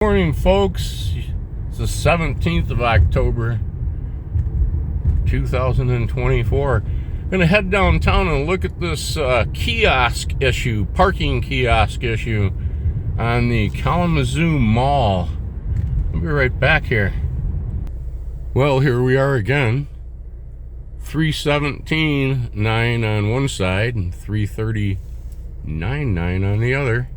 Morning, folks. It's the 17th of October 2024. Gonna head downtown and look at this parking kiosk issue on the Kalamazoo Mall. I'll be right back here. Well, here we are again. 317.9 on one side and 330.99 on the other.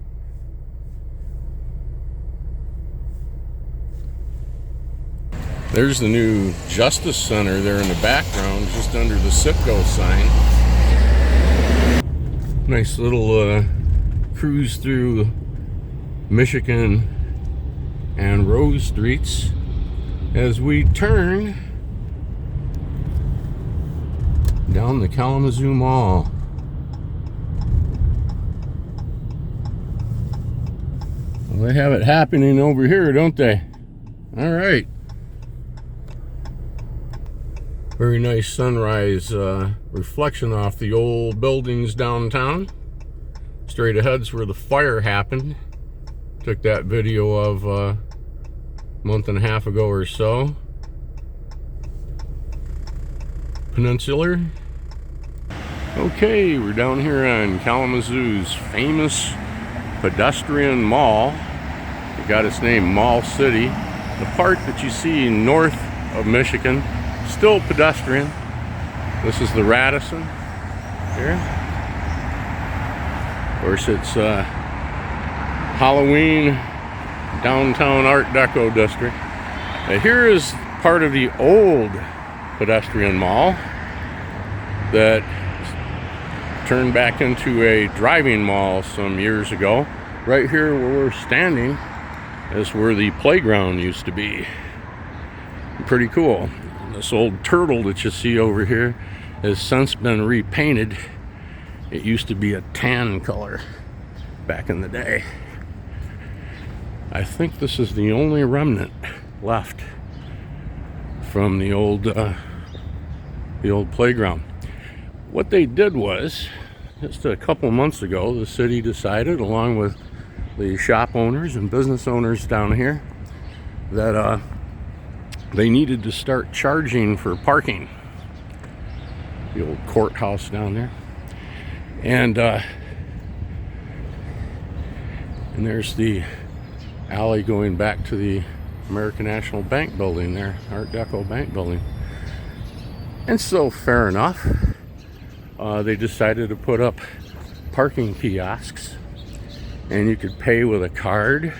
There's the new Justice Center there in the background, just under the Citgo sign. Nice little cruise through Michigan and Rose Streets as we turn down the Kalamazoo Mall. Well, they have it happening over here, don't they? All right. Very nice sunrise reflection off the old buildings downtown. Straight ahead's where the fire happened. Took that video of a month and a half ago or so. Peninsular. Okay, we're down here on Kalamazoo's famous pedestrian mall. It got its name Mall City. The part that you see north of Michigan, still pedestrian. This is the Radisson here. Of course, it's Halloween downtown Art Deco district. Here is part of the old pedestrian mall that turned back into a driving mall some years ago. Right here where we're standing is where the playground used to be. Pretty cool. This old turtle that you see over here has since been repainted. It used to be a tan color back in the day. I think this is the only remnant left from the old playground. What they did was, just a couple months ago, the city decided, along with the shop owners and business owners down here, that they needed to start charging for parking. The old courthouse down there. And there's the alley going back to the American National Bank building there, Art Deco Bank building. And so, fair enough, they decided to put up parking kiosks, and you could pay with a card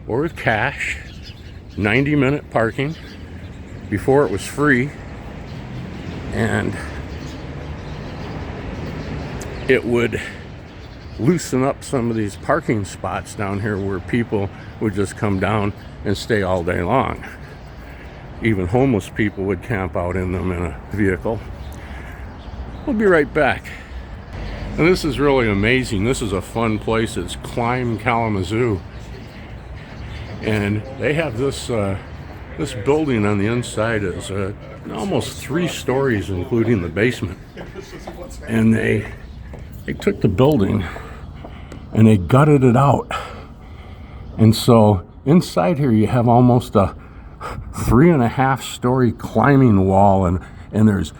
or with cash. 90-minute parking. Before it was free, and it would loosen up some of these parking spots down here where people would just come down and stay all day long. Even homeless people would camp out in them in a vehicle. We'll be right back. And this is really amazing. This is a fun place. It's Climb Kalamazoo. And they have this this building on the inside is almost 3 stories, including the basement. And they took the building and they gutted it out. And so inside here you have almost a 3.5-story climbing wall, and there's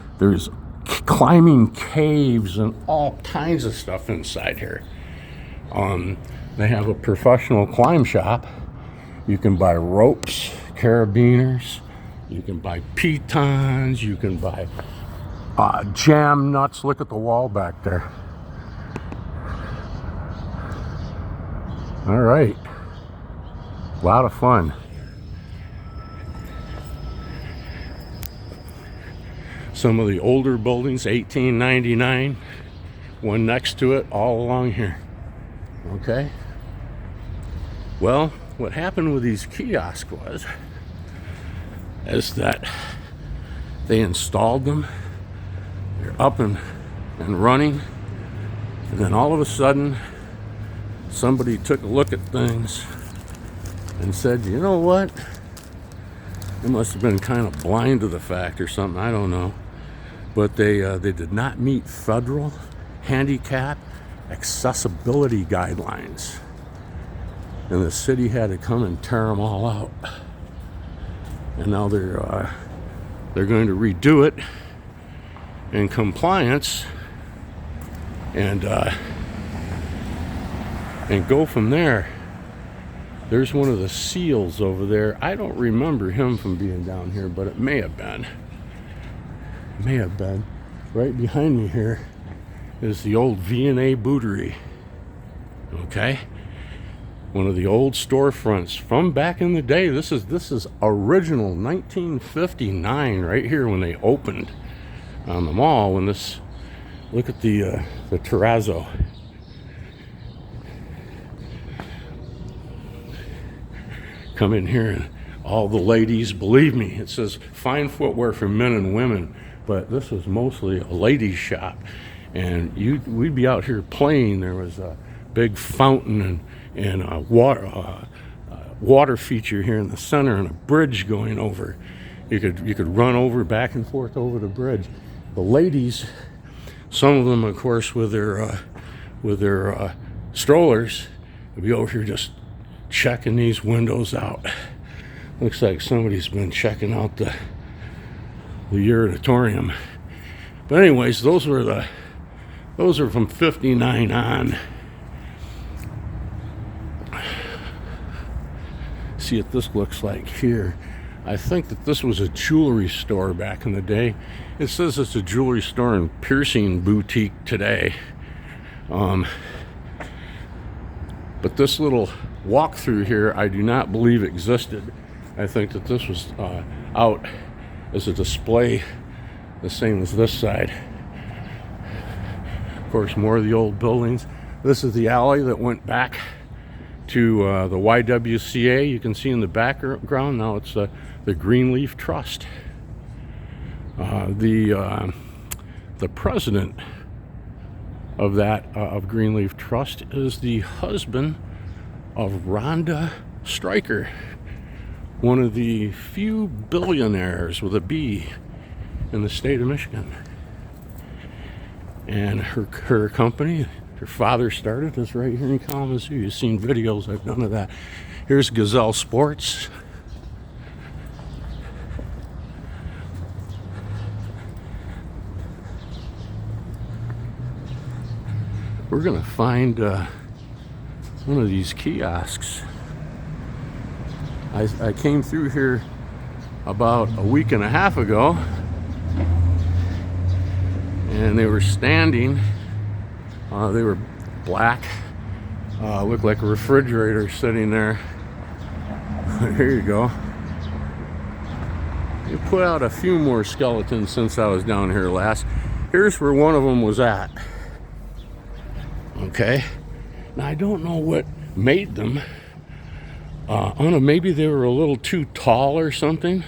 climbing caves and all kinds of stuff inside here. They have a professional climb shop. You can buy ropes, carabiners, you can buy pitons, you can buy jam nuts. Look at the wall back there. All right, a lot of fun. Some of the older buildings, 1899, one next to it, all along here. Okay, well, what happened with these kiosks is that they installed them, they're up and running, and then all of a sudden somebody took a look at things and said, you know what, they must have been kind of blind to the fact or something, I don't know, but they did not meet federal handicap accessibility guidelines. and the city had to come and tear them all out. And now they're going to redo it in compliance and go from there. There's one of the seals over there. I don't remember him from being down here, but it may have been. May have been. Right behind me here is the old V&A Bootery. Okay? One of the old storefronts from back in the day. This is original 1959 right here when they opened on the mall. When this, look at the terrazzo. Come in here and all the ladies, believe me, it says fine footwear for men and women, but this was mostly a ladies shop. And we'd be out here playing. There was a big fountain and a water feature here in the center and a bridge going over. You could run over back and forth over the bridge. The ladies, some of them of course with their strollers, would be over here just checking these windows out. Looks like somebody's been checking out the auditorium. But anyways, those are from 59 on. See what this looks like here. I think that this was a jewelry store back in the day. It says it's a jewelry store and piercing boutique today. But this little walk through here, I do not believe existed. I think that this was out as a display, the same as this side. Of course, more of the old buildings. This is the alley that went back to the YWCA. You can see in the background now it's the Greenleaf Trust. The president of that of Greenleaf Trust is the husband of Rhonda Stryker, one of the few billionaires with a B in the state of Michigan. And her company, her father started this right here in Kalamazoo. You've seen videos I've done of that. Here's Gazelle Sports. We're gonna find one of these kiosks. I came through here about a week and a half ago, and they were standing. They were black. Looked like a refrigerator sitting there. Here you go. You put out a few more skeletons since I was down here last. Here's where one of them was at. Okay. Now I don't know what made them. I don't know, maybe they were a little too tall or something.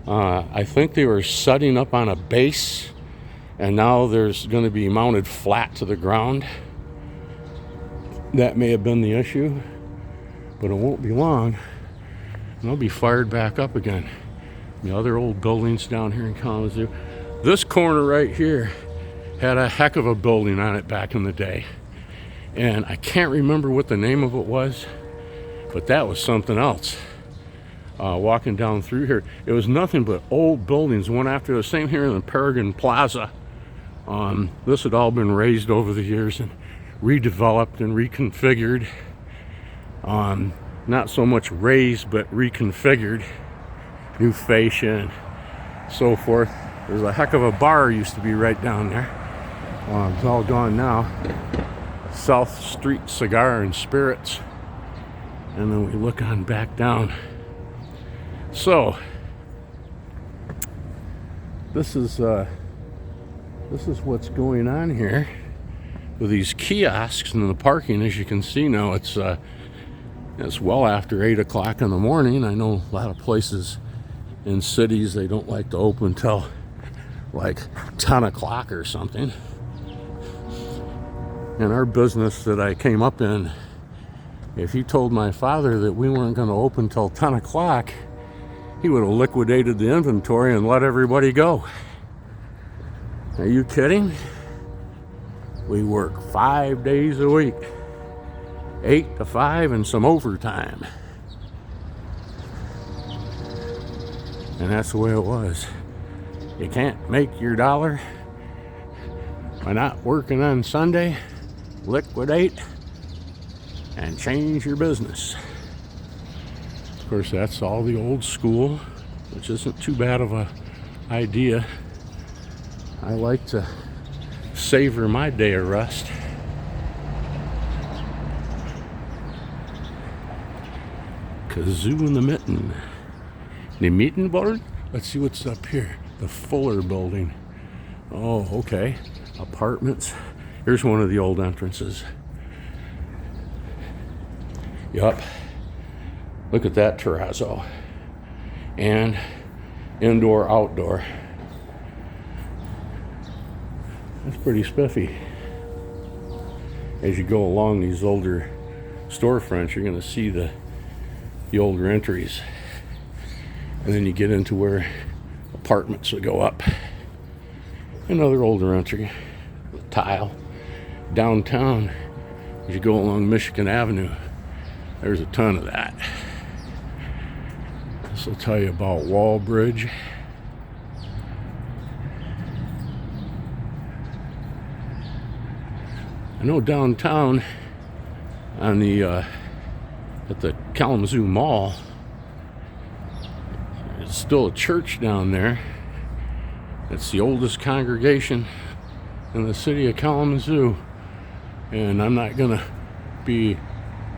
I think they were setting up on a base, and now there's going to be mounted flat to the ground. That may have been the issue, but it won't be long, and they'll be fired back up again. The other old buildings down here in Kalamazoo. This corner right here had a heck of a building on it back in the day, and I can't remember what the name of it was, but that was something else. Walking down through here, it was nothing but old buildings, one after the same here in the Paragon Plaza. This had all been raised over the years and redeveloped and reconfigured. Not so much raised, but reconfigured. New fascia and so forth. There's a heck of a bar used to be right down there. It's all gone now. South Street Cigar and Spirits. And then we look on back down. So this is what's going on here with these kiosks and the parking. As you can see now, it's well after 8 o'clock in the morning. I know a lot of places in cities, they don't like to open till like 10 o'clock or something. In our business that I came up in, if you told my father that we weren't going to open till 10 o'clock, he would have liquidated the inventory and let everybody go. Are you kidding? We work 5 days a week. 8 to 5 and some overtime. And that's the way it was. You can't make your dollar by not working on Sunday. Liquidate and change your business. Of course, that's all the old school, which isn't too bad of a idea. I like to savor my day of rest. Kazoo in the mitten. The meeting board? Let's see what's up here. The Fuller building. Oh, okay. Apartments. Here's one of the old entrances. Yup. Look at that terrazzo. And indoor, outdoor. That's pretty spiffy. As you go along these older storefronts, you're going to see the older entries. And then you get into where apartments will go up. Another older entry. Tile. Downtown, as you go along Michigan Avenue, there's a ton of that. This will tell you about Wallbridge. I know downtown on the at the Kalamazoo Mall, it's still a church down there. It's the oldest congregation in the city of Kalamazoo, and I'm not gonna be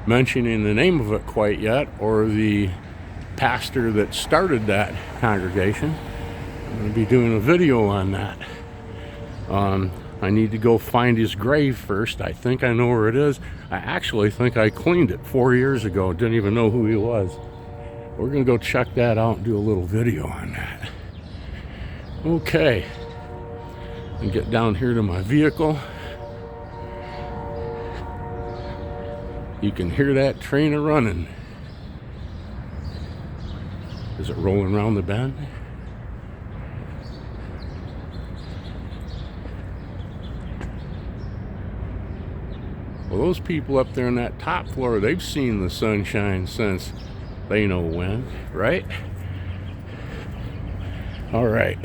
mentioning the name of it quite yet, or the pastor that started that congregation. I'm gonna be doing a video on that. I need to go find his grave first. I think I know where it is. I actually think I cleaned it 4 years ago. Didn't even know who he was. We're gonna go check that out and do a little video on that. Okay. And get down here to my vehicle. You can hear that train a running. Is it rolling around the bend? Well, those people up there on that top floor, they've seen the sunshine since they know when, right? All right.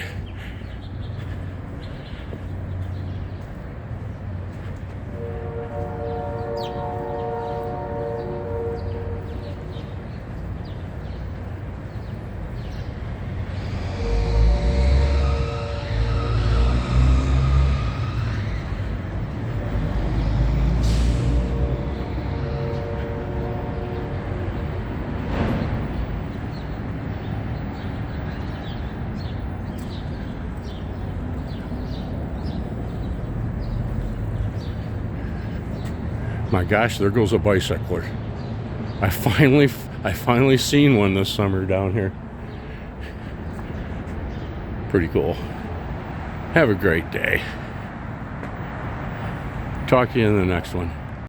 My gosh, there goes a bicycler. I finally seen one this summer down here. Pretty cool. Have a great day. Talk to you in the next one.